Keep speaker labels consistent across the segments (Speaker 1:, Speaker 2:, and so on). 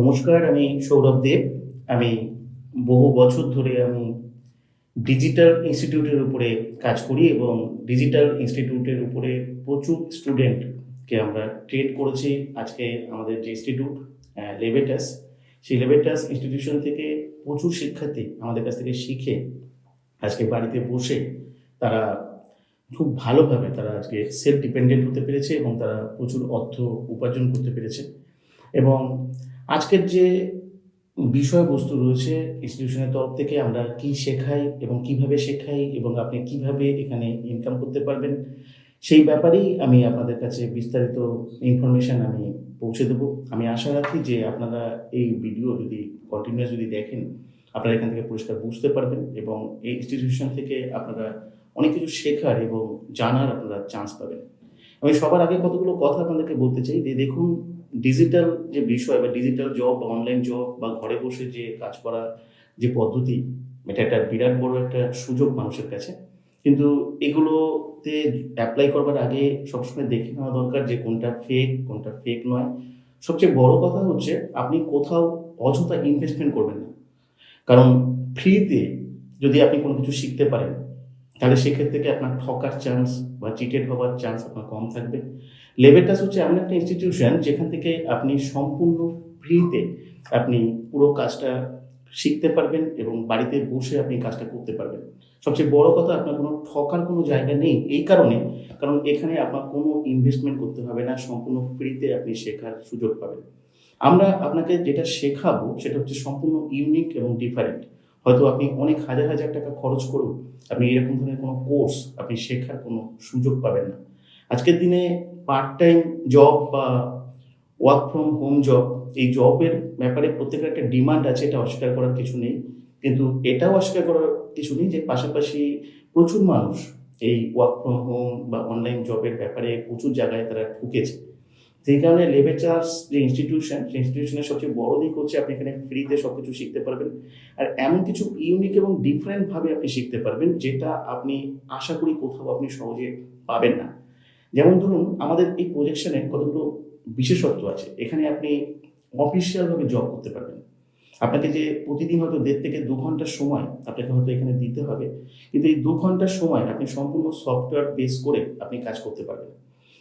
Speaker 1: নমস্কার, আমি সৌরভ দেব। আমি বহু বছর ধরে ডিজিটাল ইনস্টিটিউটের উপরে কাজ করি এবং ডিজিটাল ইনস্টিটিউটের উপরে প্রচুর স্টুডেন্টকে আমরা ট্রেন করেছি। আজকে আমাদের যে ইনস্টিটিউট লেবেটাস, সেই লেবেটাস ইনস্টিটিউশন থেকে প্রচুর শিক্ষার্থী আমাদের কাছ থেকে শিখে আজকে বাড়িতে বসে তারা খুব ভালোভাবে তারা আজকে সেলফ ডিপেন্ডেন্ট হতে পেরেছে এবং তারা প্রচুর অর্থ উপার্জন করতে পেরেছে। এবং আজকের যে বিষয়বস্তু রয়েছে ইনস্টিটিউশনের তরফ থেকে আমরা কি শেখাই এবং কিভাবে শেখাই এবং আপনি কিভাবে এখানে ইনকাম করতে পারবেন, সেই ব্যাপারেই আমি আপনাদের কাছে বিস্তারিত ইনফরমেশন আমি পৌঁছে দেবো। আমি আশা রাখি যে আপনারা এই ভিডিও যদি কন্টিনিউয়াস যদি দেখেন, আপনারা এখান থেকে পরিষ্কার বুঝতে পারবেন এবং এই ইনস্টিটিউশন থেকে আপনারা অনেক কিছু শেখার এবং জানার আপনারা চান্স পাবেন। আমি সবার আগে কতগুলো কথা আপনাদেরকে বলতে চাই যে দেখুন, ডিজিটাল যে বিষয় বা ডিজিটাল জব বা অনলাইন জব বা ঘরে বসে যে কাজ করা যে পদ্ধতি, এটা একটা বিরাট বড় একটা সুযোগ মানুষের কাছে। কিন্তু এগুলোতে অ্যাপ্লাই করবার আগে সবসময় দেখে নেওয়া দরকার যে কোনটা ফেক নয়। সবচেয়ে বড় কথা হচ্ছে আপনি কোথাও অযথা ইনভেস্টমেন্ট করবেন না। কারণ ফ্রিতে যদি আপনি কোনো কিছু শিখতে পারেন, তাহলে সেক্ষেত্রে কি আপনার ঠকার চান্স বা চিটেড হওয়ার চান্স আপনার কম থাকবে। লেবেটাস হচ্ছে এমন একটা ইনস্টিটিউশন যেখান থেকে আপনি সম্পূর্ণ ফ্রিতে আপনি পুরো কাজটা শিখতে পারবেন এবং বাড়িতে বসে আপনি কাজটা করতে পারবেন। সবচেয়ে বড় কথা, আপনার কোনো ঠকার কোনো জায়গা নেই এই কারণে, কারণ এখানে আপনার কোনো ইনভেস্টমেন্ট করতে হবে না, সম্পূর্ণ ফ্রিতে আপনি শেখার সুযোগ পাবেন। আমরা আপনাকে যেটা শেখাবো সেটা হচ্ছে সম্পূর্ণ ইউনিক এবং ডিফারেন্ট। হয়তো আপনি অনেক হাজার হাজার টাকা খরচ করুন, আপনি এরকম ধরনের কোনো কোর্স আপনি শেখার কোনো সুযোগ পাবেন না। আজকের দিনে পার্ট টাইম জব বা ওয়ার্ক ফ্রম হোম জব, এই জবের ব্যাপারে প্রত্যেকের একটা ডিমান্ড আছে, এটা অস্বীকার করার কিছু নেই। কিন্তু এটাও অস্বীকার করার কিছু নেই যে পাশাপাশি প্রচুর মানুষ এই ওয়ার্ক ফ্রম হোম বা অনলাইন জবের ব্যাপারে প্রচুর জায়গায় তারা ঠুকেছে। সেই কারণে লেবেটাস যে ইনস্টিটিউশন, সেই ইনস্টিটিউশনের সবচেয়ে বড় দিক হচ্ছে আপনি এখানে ফ্রিতে সব কিছু শিখতে পারবেন। আর এমন কিছু ইউনিক এবং ডিফারেন্টভাবে আপনি শিখতে পারবেন যেটা আপনি আশা করি কোথাও আপনি সহজে পাবেন না। যেমন ধরুন, আমাদের এই প্রজেকশনের কতগুলো বিশেষত্ব আছে। এখানে আপনি অফিসিয়ালভাবে জব করতে পারবেন। আপনাকে যে প্রতিদিন হয়তো 1.5 থেকে 2 ঘন্টার সময় আপনাকে হয়তো এখানে দিতে হবে, কিন্তু এই 2 ঘন্টার সময় আপনি সম্পূর্ণ সফটওয়্যার বেস করে আপনি কাজ করতে পারবেন।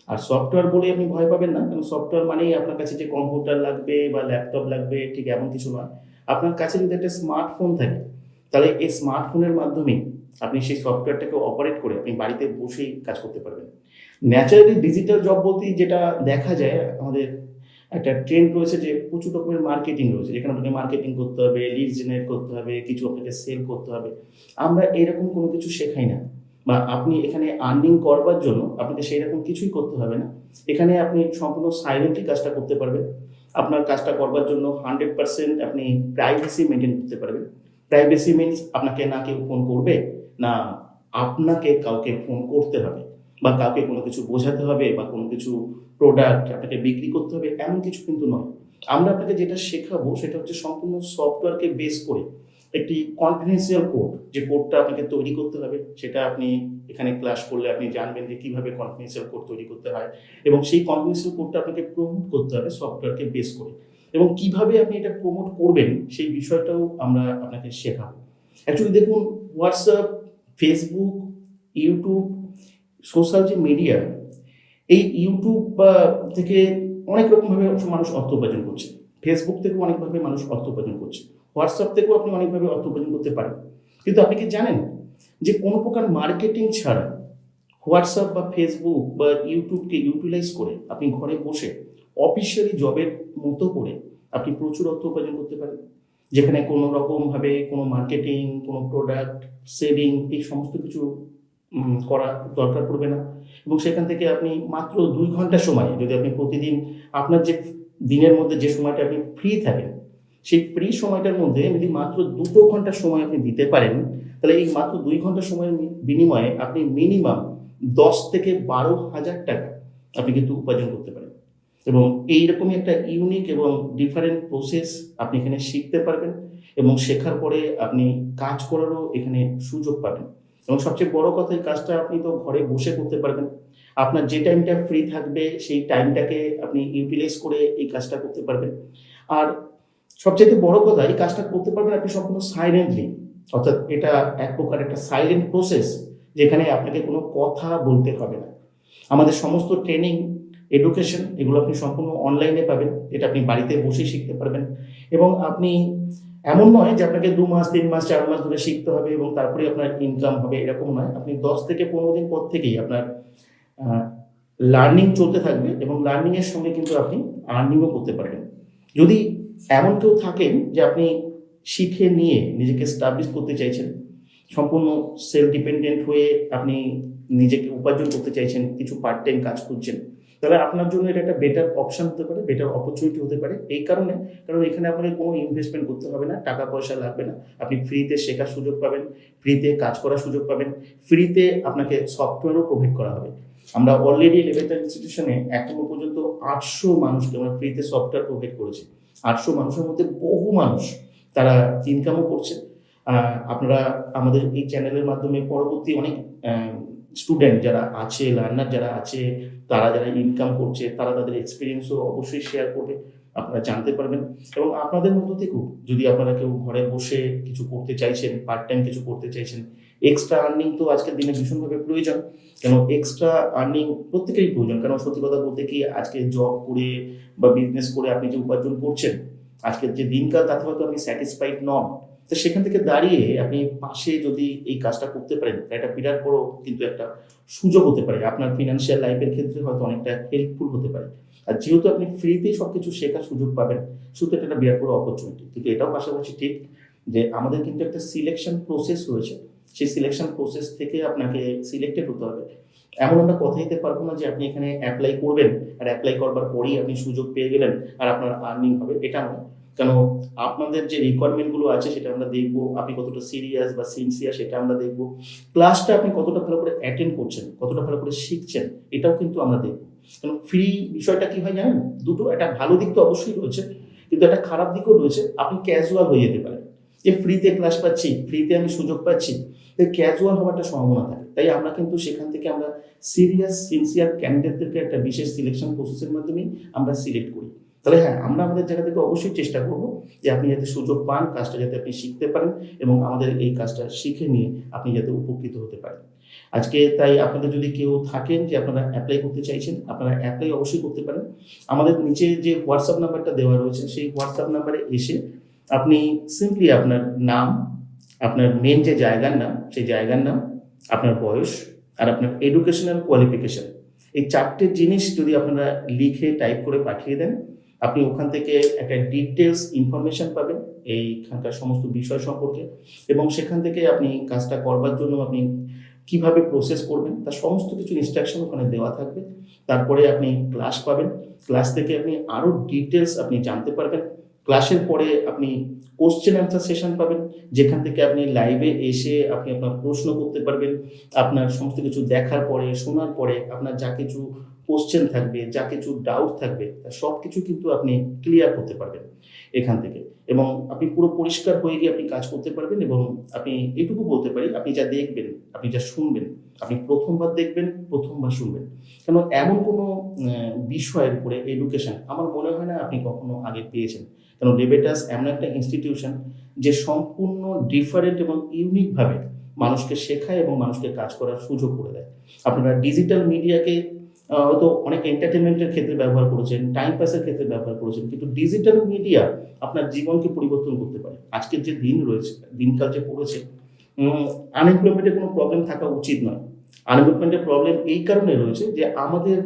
Speaker 1: আর সফটওয়্যার বলে আপনি ভয় পাবেন না, কারণ সফটওয়্যার মানেই আপনার কাছে যে কম্পিউটার লাগবে বা ল্যাপটপ লাগবে, ঠিক এমন কিছু নয়। আপনার কাছে যদি একটা স্মার্টফোন থাকে, তাহলে এই স্মার্টফোনের মাধ্যমেই আপনি সেই সফটওয়্যারটাকে অপারেট করে আপনি বাড়িতে বসেই কাজ করতে পারবেন। ন্যাচারালি ডিজিটাল জব বলতেই যেটা দেখা যায়, আমাদের একটা ট্রেন্ড রয়েছে যে প্রচুর রকমের মার্কেটিং রয়েছে, যেখানে আপনাকে মার্কেটিং করতে হবে, লিড জেনারেট করতে হবে, কিছু আপনাকে সেল করতে হবে। আমরা এরকম কোনো কিছু শেখাই না, বা আপনি এখানে আর্নিং করবার জন্য আপনাকে সেই রকম কিছুই করতে হবে না। এখানে আপনি সম্পূর্ণ সাইলেন্টলি কাজটা করতে পারবেন। আপনার কাজটা করবার জন্য 100% আপনি প্রাইভেসি মেনটেন করতে পারবেন। প্রাইভেসি মিনস আপনাকে না কেউ ফোন করবে, না আপনাকে কাউকে ফোন করতে হবে, বা কাউকে কোনো কিছু বোঝাতে হবে, বা কোনো কিছু প্রোডাক্ট আপনাকে বিক্রি করতে হবে, এমন কিছু কিন্তু নয়। আমরা আপনাকে যেটা শেখাবো সেটা হচ্ছে সম্পূর্ণ সফটওয়্যারকে বেস করে একটি কনফিডেন্সিয়াল কোড, যে কোডটা আপনাকে তৈরি করতে হবে, সেটা আপনি এখানে ক্লাস করলে আপনি জানবেন যে কীভাবে কনফিডেন্সিয়াল কোড তৈরি করতে হয়, এবং সেই কনফিডেন্সিয়াল কোডটা আপনাকে প্রমোট করতে হবে সফটওয়্যারকে বেস করে, এবং কিভাবে আপনি এটা প্রমোট করবেন সেই বিষয়টাও আমরা আপনাকে শেখাবো। অ্যাকচুয়ালি দেখুন, হোয়াটসঅ্যাপ, ফেসবুক, ইউটিউব, সোশ্যাল যে মিডিয়া, এই ইউটিউব বা থেকে অনেক রকমভাবে মানুষ অর্থ উপার্জন করছে। ফেসবুক থেকেও অনেকভাবে মানুষ অর্থ উপার্জন করছে। হোয়াটসঅ্যাপ থেকেও আপনি অনেকভাবে অর্থ উপার্জন করতে পারেন। কিন্তু আপনি কি জানেন যে কোনো প্রকার মার্কেটিং ছাড়া হোয়াটসঅ্যাপ বা ফেসবুক বা ইউটিউবকে ইউটিলাইজ করে আপনি ঘরে বসে অফিসিয়ালি জবের মতো করে আপনি প্রচুর অর্থ উপার্জন করতে পারেন, যেখানে কোনো রকমভাবে কোনো মার্কেটিং, কোনো প্রোডাক্ট সেলিং, এই সমস্ত কিছু করা দরকার পড়বে না। এবং সেখান থেকে আপনি মাত্র 2 ঘন্টা সময়, যদি আপনি প্রতিদিন আপনার যে দিনের মধ্যে যে সময়টা আপনি ফ্রি থাকেন, সেই ফ্রি সময়টার মধ্যে যদি মাত্র 2 ঘন্টা সময় আপনি দিতে পারেন, তাহলে এই মাত্র 2 ঘন্টা সময়ের বিনিময়ে আপনি মিনিমাম 10 থেকে 12,000 টাকা আপনি কিন্তু উপার্জন করতে পারেন। এবং এইরকমই একটা ইউনিক এবং ডিফারেন্ট প্রসেস আপনি এখানে শিখতে পারবেন, এবং শেখার পরে আপনি কাজ করারও এখানে সুযোগ পাবেন। এবং সবচেয়ে বড় কথা, এই কাজটা আপনি তো ঘরে বসে করতে পারবেন। আপনার যে টাইমটা ফ্রি থাকবে সেই টাইমটাকে আপনি ইউটিলাইজ করে এই কাজটা করতে পারবেন। আর সবচেয়ে বড় কথা, এই কাজটা করতে পারবেন আপনি সম্পূর্ণ সাইলেন্টলি, অর্থাৎ এটা এক প্রকার একটা সাইলেন্ট প্রসেস, যেখানে আপনাকে কোনো কথা বলতে হবে না। আমাদের সমস্ত ট্রেনিং, এডুকেশন এগুলো আপনি সম্পূর্ণ অনলাইনে পাবেন, এটা আপনি বাড়িতে বসে শিখতে পারবেন। এবং আপনি, এমন নয় যে আপনাকে 2 মাস 3 মাস 4 মাস ধরে শিখতে হবে এবং তারপরে আপনার ইনকাম হবে, এরকম নয়। আপনি 10 থেকে 15 দিন পর থেকেই আপনার লার্নিং চলতে থাকবে এবং লার্নিং এর সঙ্গে কিন্তু আপনি আর্নিংও করতে পারবেন। যদি এমন কেউ থাকেন যে আপনি শিখে নিয়ে নিজেকে স্টাবলিশ করতে চাইছেন, সম্পূর্ণ সেলফ ডিপেন্ডেন্ট হয়ে আপনি নিজেকে উপার্জন করতে চাইছেন, কিছু পার্ট টাইম কাজ করছেন, তাহলে আপনার জন্য এটা একটা বেটার অপশন হতে পারে, বেটার অপরচুনিটি হতে পারে। এই কারণে, কারণ এখানে আপনাকে কোনো ইনভেস্টমেন্ট করতে হবে না, টাকা পয়সা লাগবে না, আপনি ফ্রিতে শেখার সুযোগ পাবেন, ফ্রিতে কাজ করার সুযোগ পাবেন, ফ্রিতে আপনাকে সফটওয়্যারও প্রোভাইড করা হবে। আমরা অলরেডি লেভেটার ইনস্টিটিউশনে এখনো পর্যন্ত 800 মানুষকে আমরা ফ্রিতে সফটওয়্যার প্রোভাইড করেছি। 800 মানুষের মধ্যে বহু মানুষ তারা ইনকামও করছে। আপনারা আমাদের এই চ্যানেলের মাধ্যমে পরবর্তী অনেক স্টুডেন্ট যারা আছে, লার্নার যারা আছে, তারা যারা ইনকাম করছে, তারা তাদের এক্সপিরিয়েন্সও অবশ্যই শেয়ার করবে, আপনারা জানতে পারবেন। এবং আপনাদের মধ্য থেকেও যদি আপনারা কেউ ঘরে বসে কিছু করতে চাইছেন, পার্ট টাইম কিছু করতে চাইছেন, এক্সট্রা আর্নিং তো আজকের দিনে ভীষণভাবে প্রয়োজন। কেন এক্সট্রা আর্নিং প্রত্যেকেরই প্রয়োজন, কারণ সত্যি কথা বলতে কি, আজকে জব করে বা বিজনেস করে আপনি যে উপার্জন করছেন, আজকের যে দিনকাল, তাতে হয়তো আপনি স্যাটিসফাইড নন। তো সেখান থেকে দাঁড়িয়ে আপনি পাশে যদি এই কাজটা করতে পারেন, এটা বিরাট বড় কিন্তু একটা সুযোগ হতে পারে, আপনার ফিনান্সিয়াল লাইফের ক্ষেত্রে হয়তো অনেকটা হেল্পফুল হতে পারে। আর যেহেতু আপনি ফ্রিতেই সবকিছু শেখার সুযোগ পাবেন, শুধু এটা একটা বিরাট বড় অপরচুনিটি। কিন্তু এটাও পাশাপাশি ঠিক যে আমাদের কিন্তু একটা সিলেকশন প্রসেস রয়েছে, সেই সিলেকশন প্রসেস থেকে আপনাকে সিলেক্টেড হতে হবে। এমন আমরা কথা দিতে পারবো না যে আপনি এখানে অ্যাপ্লাই করবেন আর অ্যাপ্লাই করবার পরেই আপনি সুযোগ পেয়ে গেলেন আর আপনার আর্নিং হবে, এটা নয়। কেন আপনাদের যে রিকোয়ারমেন্টগুলো আছে সেটা আমরা দেখবো, আপনি কতটা সিরিয়াস বা সিনসিয়ার সেটা আমরা দেখবো, ক্লাসটা আপনি কতটা ভালো করে অ্যাটেন্ড করছেন, কতটা ভালো করে শিখছেন, এটাও কিন্তু আমরা দেখবো। কারণ ফ্রি বিষয়টা কি হয় জানেন, দুটো, একটা ভালো দিক তো অবশ্যই রয়েছে, কিন্তু একটা খারাপ দিকও রয়েছে। আপনি ক্যাজুয়াল হয়ে যেতে পারেন যে ফ্রিতে ক্লাস পাচ্ছি, ফ্রিতে আমি সুযোগ পাচ্ছি, ক্যাজুয়াল হওয়ার একটা সম্ভাবনা থাকে। তাই আমরা কিন্তু সেখান থেকে আমরা সিরিয়াস সিনসিয়ার ক্যান্ডিডেটদেরকে একটা বিশেষ সিলেকশন প্রসেসের মাধ্যমেই আমরা সিলেক্ট করি। তাহলে হ্যাঁ, আমরা আমাদের জায়গা থেকে অবশ্যই চেষ্টা করব যে আপনি যাতে সুযোগ পান, কাজটা যাতে আপনি শিখতে পারেন এবং আমাদের এই কাজটা শিখে নিয়ে আপনি যাতে উপকৃত হতে পারেন। আজকে তাই আপনাদের যদি কেউ থাকেন যে আপনারা অ্যাপ্লাই করতে চাইছেন, আপনারা অ্যাপ্লাই অবশ্যই করতে পারেন। আমাদের নিচে যে হোয়াটসঅ্যাপ নাম্বারটা দেওয়া রয়েছে, সেই হোয়াটসঅ্যাপ নাম্বারে এসে আপনি সিম্পলি আপনার নাম, আপনার মেন যে জায়গার নাম, সেই জায়গার নাম, আপনার বয়স আর আপনার এডুকেশনাল কোয়ালিফিকেশন, এই 4টে জিনিস যদি আপনারা লিখে টাইপ করে পাঠিয়ে দেন, আপনি ওখান থেকে একটা ডিটেলস ইনফরমেশন পাবেন এইখানকার সমস্ত বিষয় সম্পর্কে। এবং সেখান থেকে আপনি কাজটা করবার জন্য আপনি কিভাবে প্রসেস করবেন তার সমস্ত কিছু ইনস্ট্রাকশন ওখানে দেওয়া থাকবে। তারপরে আপনি ক্লাস পাবেন, ক্লাস থেকে আপনি আরও ডিটেলস আপনি জানতে পারবেন। ক্লাসের পরে আপনি কোশ্চেন অ্যান্সার সেশন পাবেন, যেখান থেকে আপনি লাইভে এসে আপনি আপনার প্রশ্ন করতে পারবেন। আপনার সমস্ত কিছু দেখার পরে, শোনার পরে আপনার যা কিছু কোশ্চেন থাকবে, যা কিছু ডাউট থাকবে, তা সব কিছু কিন্তু আপনি ক্লিয়ার করতে পারবেন এখান থেকে। এবং আপনি পুরো পরিষ্কার হয়ে গিয়ে আপনি কাজ করতে পারবেন। এবং আপনি এটুকু বলতে পারি, আপনি যা দেখবেন, আপনি যা শুনবেন, আপনি প্রথমবার দেখবেন, প্রথমবার শুনবেন। কেন এমন কোনো বিষয়ের উপরে এডুকেশন আমার মনে হয় না আপনি কখনো আগে পেয়েছেন। কারণ লেবেটাস এমন একটা ইনস্টিটিউশন যে সম্পূর্ণ ডিফারেন্ট এবং ইউনিকভাবে মানুষকে শেখায় এবং মানুষকে কাজ করার সুযোগ করে দেয়। আপনারা ডিজিটাল মিডিয়াকে হয়তো অনেক এন্টারটেনমেন্টের ক্ষেত্রে ব্যবহার করেছেন, টাইম পাসের ক্ষেত্রে ব্যবহার করেছেন, কিন্তু ডিজিটাল মিডিয়া আপনার জীবনকে পরিবর্তন করতে পারে। আজকের যে দিন রয়েছে, দিনকাল যে পড়েছে, আনএমপ্লয়মেন্টের কোনো প্রবলেম থাকা উচিত নয়। আনএমপ্লয়মেন্টের প্রবলেম এই কারণে রয়েছে যে আমাদের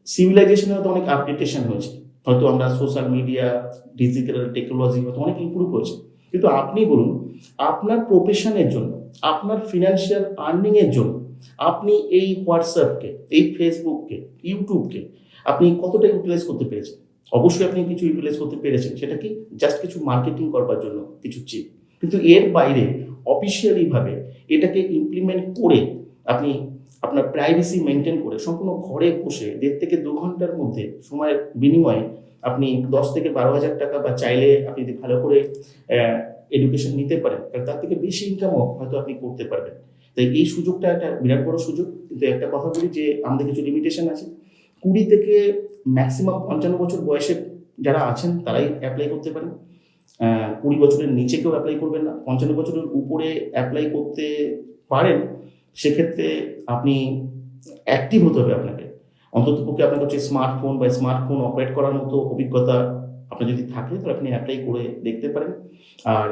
Speaker 1: সিভিলাইজেশনে হয়তো অনেক আপডেটেশন হয়েছে, হয়তো আমরা সোশ্যাল মিডিয়া, ডিজিটাল টেকনোলজি হয়তো অনেক ইমপ্রুভ হয়েছে, কিন্তু আপনি বলুন আপনার প্রফেশনের জন্য, আপনার ফিনান্সিয়াল আর্নিংয়ের জন্য আপনি এই হোয়াটসঅ্যাপকে, এই ফেসবুককে, ইউটিউবকে আপনি কতটা ইউটিলাইজ করতে পেরেছেন? অবশ্যই আপনি কিছু ইউটিলাইজ করতে পেরেছেন, সেটা কি জাস্ট কিছু মার্কেটিং করবার জন্য, কিছু চিপ। কিন্তু এর বাইরে অফিসিয়ালিভাবে এটাকে ইমপ্লিমেন্ট করে আপনি আপনার প্রাইভেসি মেনটেন করে সম্পূর্ণ ঘরে বসে 1.5 থেকে 2 ঘন্টার মধ্যে সময়ের বিনিময়ে আপনি 10 থেকে 12,000 টাকা, বা চাইলে আপনি যদি ভালো করে এডুকেশন নিতে পারেন তার থেকে বেশি ইনকামও হয়তো আপনি করতে পারবেন। তাই এই সুযোগটা একটা বিরাট বড় সুযোগ। কিন্তু একটা কথা বলি যে আমাদের কিছু লিমিটেশন আছে। 20 থেকে ম্যাক্সিমাম 55 বছর বয়সে যারা আছেন তারাই অ্যাপ্লাই করতে পারেন। 20 বছরের নিচে কেউ অ্যাপ্লাই করবেন না, 55 বছরের উপরে অ্যাপ্লাই করতে পারেন। সেক্ষেত্রে আপনি অ্যাক্টিভ হতে হবে আপনাকে, অন্ততপক্ষে আপনার হচ্ছে স্মার্টফোন বা স্মার্টফোন অপারেট করার মতো অভিজ্ঞতা আপনার যদি থাকে তাহলে আপনি অ্যাপ্লাই করে দেখতে পারেন। আর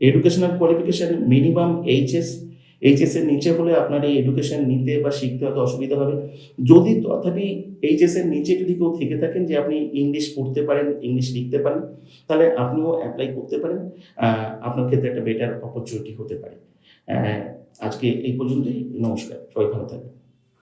Speaker 1: এডুকেশনাল কোয়ালিফিকেশান মিনিমাম এইচএস এর নিচে হলে আপনার এই এডুকেশন নিতে বা শিখতে হয়তো অসুবিধা হবে। যদি তথাপি এইচএস এর নিচে যদি কেউ থেকে থাকেন যে আপনি ইংলিশ পড়তে পারেন, ইংলিশ লিখতে পারেন, তাহলে আপনিও অ্যাপ্লাই করতে পারেন। আপনার ক্ষেত্রে একটা বেটার অপরচুনিটি হতে পারে। আজকে এই পর্যন্তই। নমস্কার, সবাই ভালো থাকবেন।